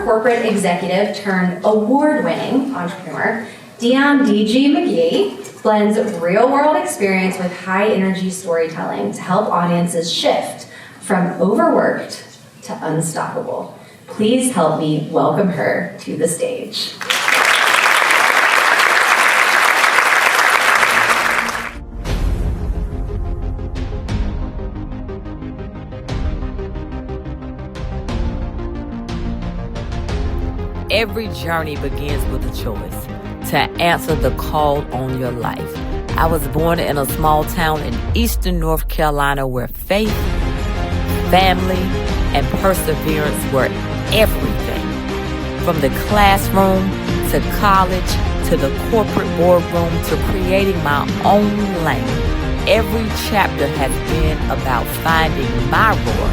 corporate executive turned award-winning entrepreneur, Dionne DG McGee blends real-world experience with high-energy storytelling to help audiences shift from overworked to unstoppable. Please help me welcome her to the stage. Every journey begins with a choice to answer the call on your life. I was born in a small town in eastern North Carolina where faith, family, and perseverance were everything. From the classroom to college to the corporate boardroom to creating my own lane, every chapter has been about finding my roar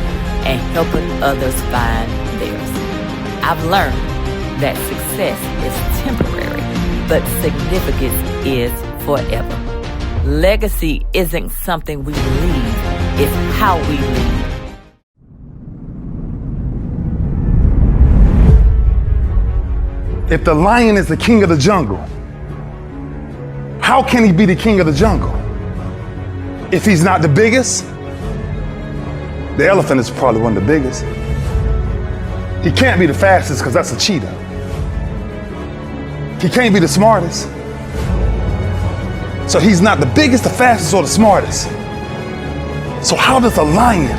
and helping others find theirs. I've learned that success is temporary, but significance is forever. Legacy isn't something we leave, it's how we lead. If the lion is the king of the jungle, how can he be the king of the jungle? If he's not the biggest, the elephant is probably one of the biggest. He can't be the fastest because that's a cheetah. He can't be the smartest. So he's not the biggest, the fastest, or the smartest. So how does a lion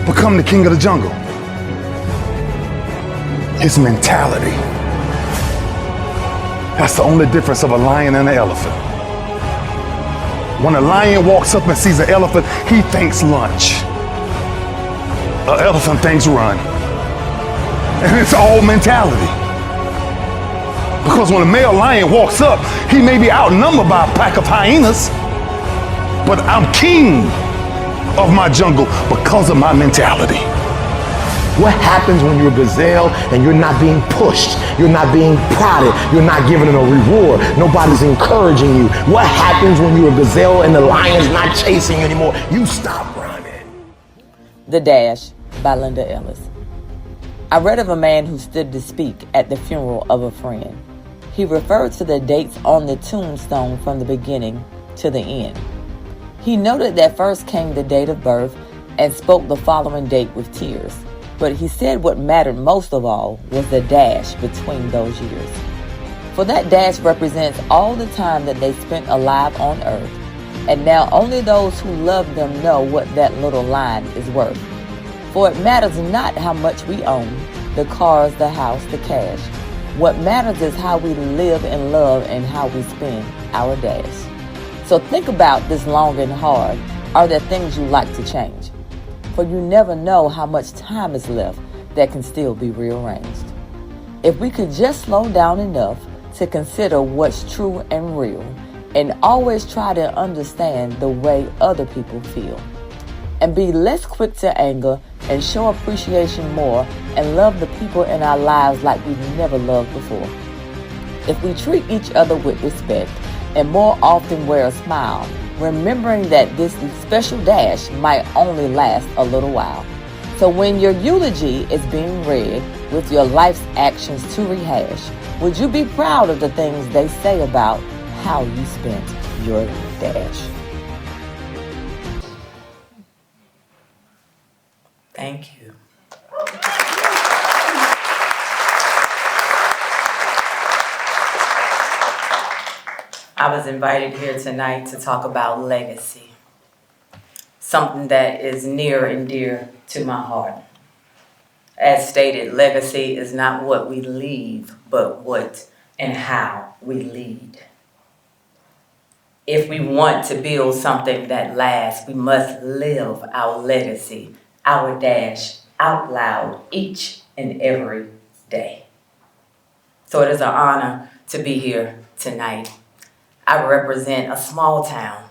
become the king of the jungle? His mentality. That's the only difference of a lion and an elephant. When a lion walks up and sees an elephant, he thinks lunch. An elephant thinks run. And it's all mentality. Because when a male lion walks up, he may be outnumbered by a pack of hyenas, but I'm king of my jungle because of my mentality. What happens when you're a gazelle and you're not being pushed, you're not being prodded, you're not given a reward, nobody's encouraging you? What happens when you're a gazelle and the lion's not chasing you anymore? You stop running. The Dash by Linda Ellis. I read of a man who stood to speak at the funeral of a friend. He referred to the dates on the tombstone from the beginning to the end. He noted that first came the date of birth and spoke the following date with tears. But he said what mattered most of all was the dash between those years. For that dash represents all the time that they spent alive on earth. And now only those who love them know what that little line is worth. For it matters not how much we own, the cars, the house, the cash. What matters is how we live and love and how we spend our dash. So think about this long and hard. Are there things you like to change? For you never know how much time is left that can still be rearranged. If we could just slow down enough to consider what's true and real, and always try to understand the way other people feel, and be less quick to anger and show appreciation more and love the people in our lives like we've never loved before. If we treat each other with respect and more often wear a smile, remembering that this special dash might only last a little while. So when your eulogy is being read with your life's actions to rehash, would you be proud of the things they say about how you spent your dash? Thank you. I was invited here tonight to talk about legacy, something that is near and dear to my heart. As stated, legacy is not what we leave, but what and how we lead. If we want to build something that lasts, we must live our legacy, our dash, out loud each and every day. So it is an honor to be here tonight. I represent a small town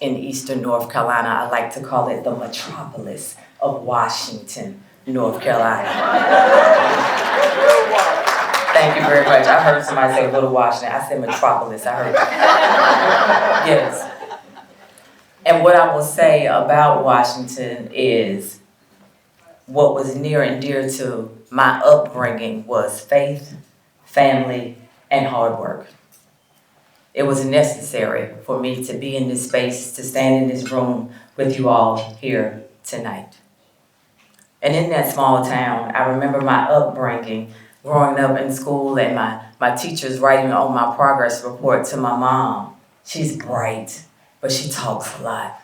in eastern North Carolina. I like to call it the metropolis of Washington, North Carolina. Thank you very much. I heard somebody say Little Washington. I said metropolis. I heard that. Yes. And what I will say about Washington is what was near and dear to my upbringing was faith, family, and hard work. It was necessary for me to be in this space, to stand in this room with you all here tonight. And in that small town, I remember my upbringing, growing up in school and my teachers writing on my progress report to my mom. She's bright, but she talks a lot.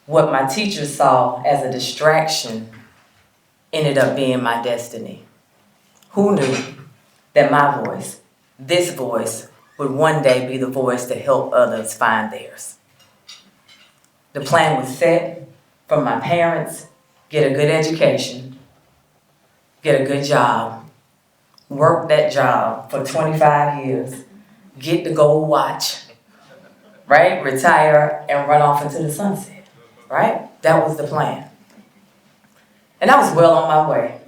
What my teachers saw as a distraction ended up being my destiny. Who knew that my voice, this voice, would one day be the voice to help others find theirs? The plan was set from my parents: get a good education, get a good job, work that job for 25 years, get the gold watch, right? Retire and run off into the sunset, right? That was the plan. And I was well on my way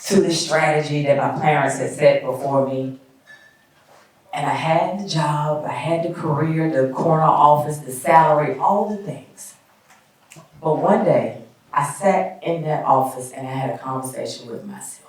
to the strategy that my parents had set before me. And I had the job, I had the career, the corner office, the salary, all the things. But one day, I sat in that office and I had a conversation with myself.